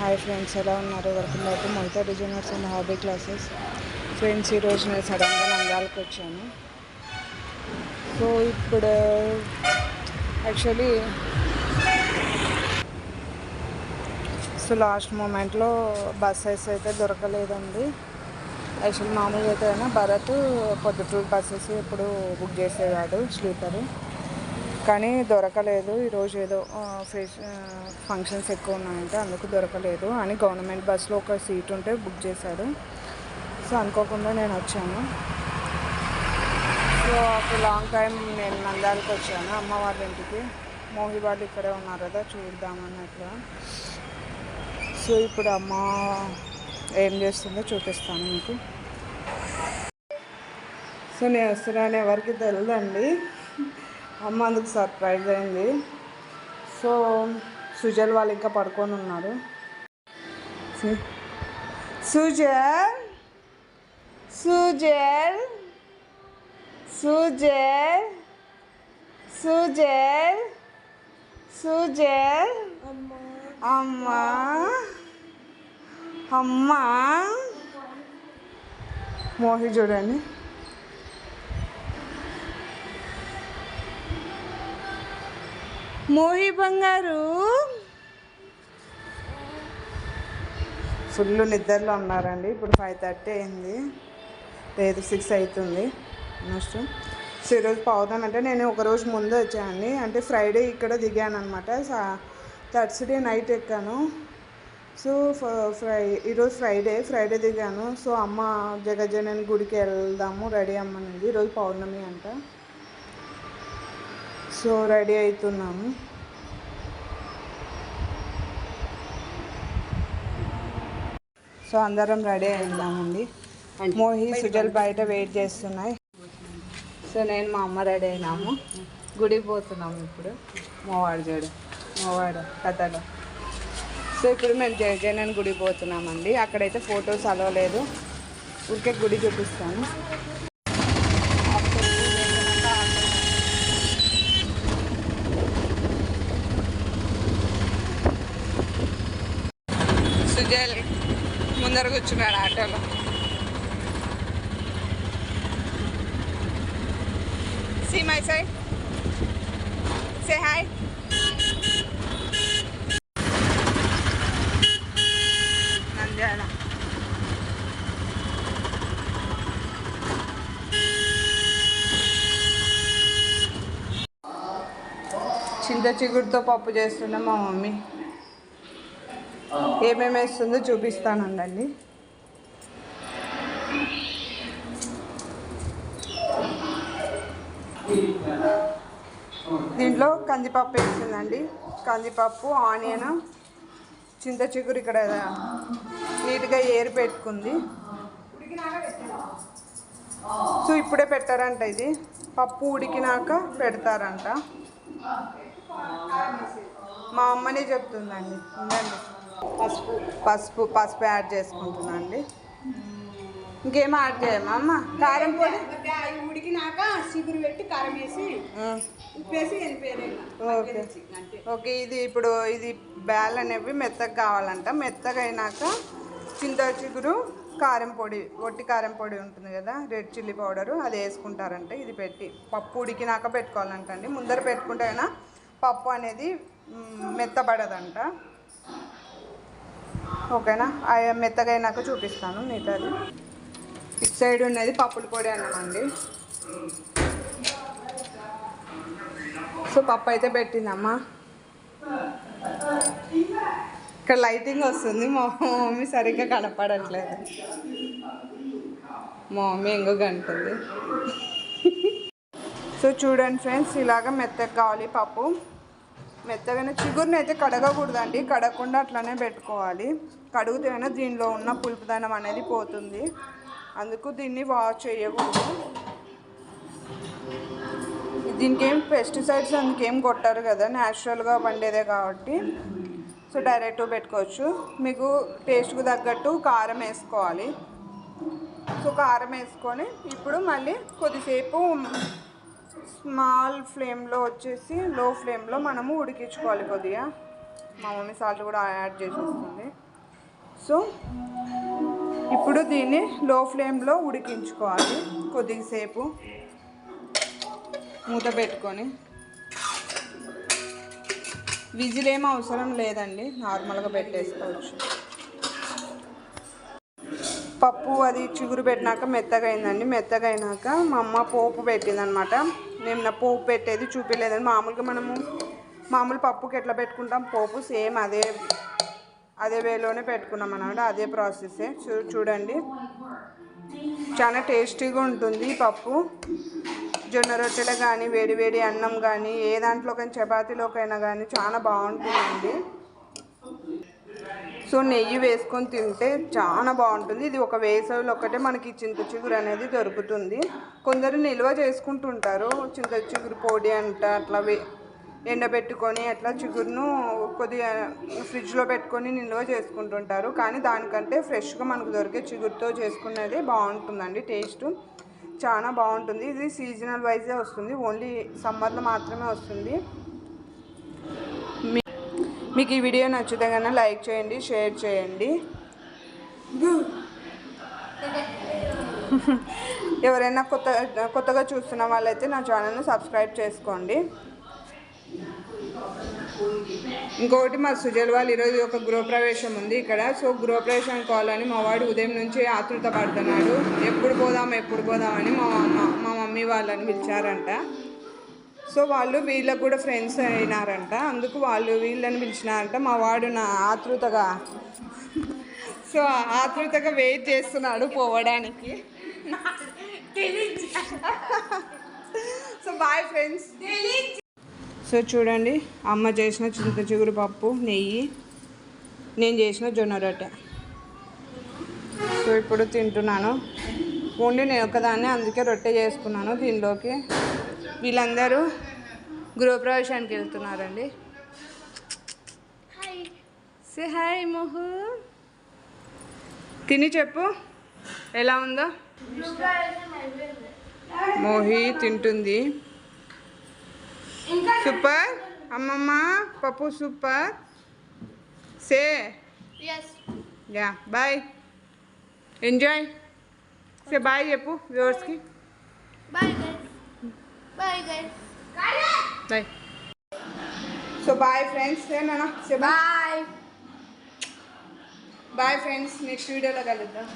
Hi friends, ఎలా ఉన్నారు? Welcome back to Moita designers and hobby classes. Friends, ఈరోజు నేను సడన్గా నంద్యాలకు వచ్చాను. సో ఇప్పుడు యాక్చువల్లీ లాస్ట్ మూమెంట్లో బస్సెస్ అయితే దొరకలేదండి. యాక్చువల్లీ మామూలుగా అయితే భరత్ పొద్దుటూరు బస్సెస్ ఇప్పుడు బుక్ చేసేవాడు స్లీపరు, కానీ దొరకలేదు. ఈరోజు ఏదో ఫంక్షన్స్ ఎక్కువ ఉన్నాయంటే అందుకు దొరకలేదు అని గవర్నమెంట్ బస్సులో ఒక సీట్ ఉంటే బుక్ చేశాడు. సో అనుకోకుండా నేను వచ్చాను. సో ఆఫ్టర్ లాంగ్ టైం నేను నంద్యాలకు వచ్చాను అమ్మ వాళ్ళ ఇంటికి. మోహి వాళ్ళు ఇక్కడే ఉన్నారు కదా, చూద్దామన్నట్లుగా. సో ఇప్పుడు అమ్మ ఏం చేస్తుందో చూపిస్తాను మీకు. సో నేను వస్తున్నాను, ఎవరికి తెలియదండి. అమ్మ అందుకు సర్ప్రైజ్ అయింది. సో సుజల్ వాళ్ళు ఇంకా పడుకొని ఉన్నారు. సుజల్ సుజల్ సుజల్ సుజల్ సుజల్ అమ్మా అమ్మా మోహి చూడండి. మోహి బంగారు ఫుల్ నిద్రలో ఉన్నారండి. ఇప్పుడు 5:30 అయింది, లేదు 6 అవుతుంది ఆల్మోస్ట్. సో ఈరోజు పోదానంటే నేను ఒకరోజు ముందు వచ్చానండి. అంటే ఫ్రైడే ఇక్కడ దిగాను అనమాట. థర్స్డే నైట్ ఎక్కాను. సో ఈరోజు ఫ్రైడే దిగాను. సో అమ్మ జగజ్జనని గుడికి వెళ్దాము రెడీ అమ్మనింది. ఈరోజు పౌర్ణమి అంట. సో రెడీ అవుతున్నాము. సో అందరం రెడీ అయినామండి. మోహి సుజల్ బయట వెయిట్ చేస్తున్నాయి. సో నేను మా అమ్మ రెడీ అయినాము, గుడికి పోతున్నాము ఇప్పుడు. మోవాడు కథలో. సో ఇప్పుడు మేము జగజ్జనని గుడికి పోతున్నామండి. అక్కడైతే ఫొటోస్ అలవలేదు, ఊరికే గుడి చూపిస్తాను. సుజల్ ముందర కూర్చున్నాడు ఆటోలో. See my side. Say hi. Nandyal. చింత చిగురుతో పప్పు చేస్తున్నా మా మమ్మీ. ఏమేమి వేస్తుందో చూపిస్తానండి. దీంట్లో కందిపప్పు వేస్తుందండి. కందిపప్పు, ఆనియన్, చింత చిగురు ఇక్కడ నీట్గా ఏరి పెట్టుకుంది. సో ఇప్పుడే పెట్టారంట, ఇది పప్పు ఉడికినాక పెడతారంట. మా అమ్మనే చెప్తుందండి. ఉందండి, పసుపు యాడ్ చేసుకుంటున్నా అండి. ఇంకేం యాడ్ చేయమా అమ్మ? కారం పొడి ఉడికినాక చిగురు పెట్టి కారం వేసి ఉప్పేసి ఓకే. ఇది ఇప్పుడు బ్యాల్ అనేవి మెత్తగా కావాలంట. మెత్తగా అయినాక చింత చిగురు, కారం పొడి, ఒట్టి కారం పొడి ఉంటుంది కదా, రెడ్ చిల్లీ పౌడరు, అది వేసుకుంటారంట. ఇది పెట్టి పప్పు ఉడికినాక పెట్టుకోవాలంటండి. ముందర పెట్టుకుంటే అయినా పప్పు అనేది మెత్తబడదంట. ఓకేనా? మెత్తగా అయినాక చూపిస్తాను మిగతాది. ఇటు సైడ్ ఉన్నది పప్పుల పొడి అన్నమండి. సో పప్పు అయితే పెట్టిందమ్మా. ఇక్కడ లైటింగ్ వస్తుంది, మా మమ్మీ సరిగ్గా కనపడట్లేదు. మా మమ్మీ ఇంకొక అంటుంది. సో చూడండి ఫ్రెండ్స్, ఇలాగ మెత్తగా కావాలి పప్పు. మెత్తగానే చిగురుని అయితే కడగకూడదండి, కడగకుండా అట్లనే పెట్టుకోవాలి. కడుగుతేనే దీనిలో ఉన్న పులుపుదనం అనేది పోతుంది. అందుకు దీన్ని వాష్ చేయకూడదు. దీనికి ఏం పెస్టిసైడ్స్ అందుకేం కొట్టారు కదా, న్యాచురల్గా పండేదే కాబట్టి సో డైరెక్ట్గా పెట్టుకోవచ్చు. మీకు టేస్ట్కు తగ్గట్టు కారం వేసుకోవాలి. సో కారం వేసుకొని ఇప్పుడు మళ్ళీ కొద్దిసేపు స్మాల్ ఫ్లేమ్లో వచ్చేసి లో ఫ్లేమ్లో మనము ఉడికించుకోవాలి కొద్దిగా. మా మమ్మీ సాల్ట్ కూడా యాడ్ చేసేస్తుంది. సో ఇప్పుడు దీన్ని లో ఫ్లేమ్లో ఉడికించుకోవాలి కొద్దిసేపు మూత పెట్టుకొని. విజిల్ ఏం అవసరం లేదండి, నార్మల్గా పెట్టేసుకోవచ్చు. పప్పు అది చిగురు పెట్టినాక మెత్తగా అయిందండి. మెత్తగా అయినాక మా అమ్మ పోపు పెట్టిందనమాట. నేను నా పోపు పెట్టేది చూపించలేదండి. మామూలుగా మనము మామూలు పప్పుకి ఎట్లా పెట్టుకుంటాం పోపు, సేమ్ అదే వేలోనే పెట్టుకున్నాం అన్నమాట. అదే ప్రాసెసే. చూడండి, చాలా టేస్టీగా ఉంటుంది పప్పు. జొన్న రొట్టెలు కానీ, వేడి వేడి అన్నం కానీ, ఏ దాంట్లోకైనా చపాతీలోకైనా కానీ చాలా బాగుంటుందండి. సో నెయ్యి వేసుకొని తింటే చాలా బాగుంటుంది. ఇది ఒక వేసవిలో ఒక్కటే మనకి చింత చిగురు అనేది దొరుకుతుంది. కొందరు నిల్వ చేసుకుంటుంటారు, చింత చిగురు పొడి అంట అట్లా ఎండబెట్టుకొని అట్లా చిగురును కొద్దిగా ఫ్రిడ్జ్లో పెట్టుకొని నిల్వ చేసుకుంటుంటారు. కానీ దానికంటే ఫ్రెష్గా మనకు దొరికే చిగురుతో చేసుకునేది బాగుంటుందండి. టేస్ట్ చాలా బాగుంటుంది. ఇది సీజనల్ వైజే వస్తుంది, ఓన్లీ సమ్మర్లో మాత్రమే వస్తుంది. మీకు ఈ వీడియో నచ్చితే కన్నా లైక్ చేయండి, షేర్ చేయండి. ఎవరైనా కొత్తగా చూస్తున్న వాళ్ళైతే నా ఛానల్ని సబ్స్క్రైబ్ చేసుకోండి. ఇంకొకటి, మా సుజల్ వాళ్ళు ఈరోజు ఒక గృహప్రవేశం ఉంది ఇక్కడ. సో గృహప్రవేశానికి కావాలని మా వాడు ఉదయం నుంచి ఆతృత పడుతున్నాడు. ఎప్పుడు పోదామని మా మమ్మీ వాళ్ళని పిలిచారంట. సో వాళ్ళు వీళ్ళకు కూడా ఫ్రెండ్స్ అయినారంట, అందుకు వాళ్ళు వీళ్ళని పిలిచినారంట. మా వాడు ఆతృతగా వెయిట్ చేస్తున్నాడు పోవడానికి. So bye friends. సో చూడండి, అమ్మ చేసిన చింత చిగురు పప్పు, నెయ్యి, నేను చేసిన జొన్న రొట్టె. సో ఇప్పుడు తింటున్నాను. ఓన్లీ నేను ఒకదాన్ని, అందుకే రొట్టె చేసుకున్నాను. దీనిలోకి వీళ్ళందరూ గృహప్రవేశానికి వెళ్తున్నారండి. Say hi Mohu. తిని చెప్పు ఎలా ఉందో. మోహి తింటుంది. సూపర్ అమ్మమ్మ, పప్పు super. Say yeah bye, enjoy. Say bye చెప్పు వ్యూవర్స్కి. బాయ్. So bye friends. ఏనా say bye. Bye friends, next వీడియోలో కలుద్దాం.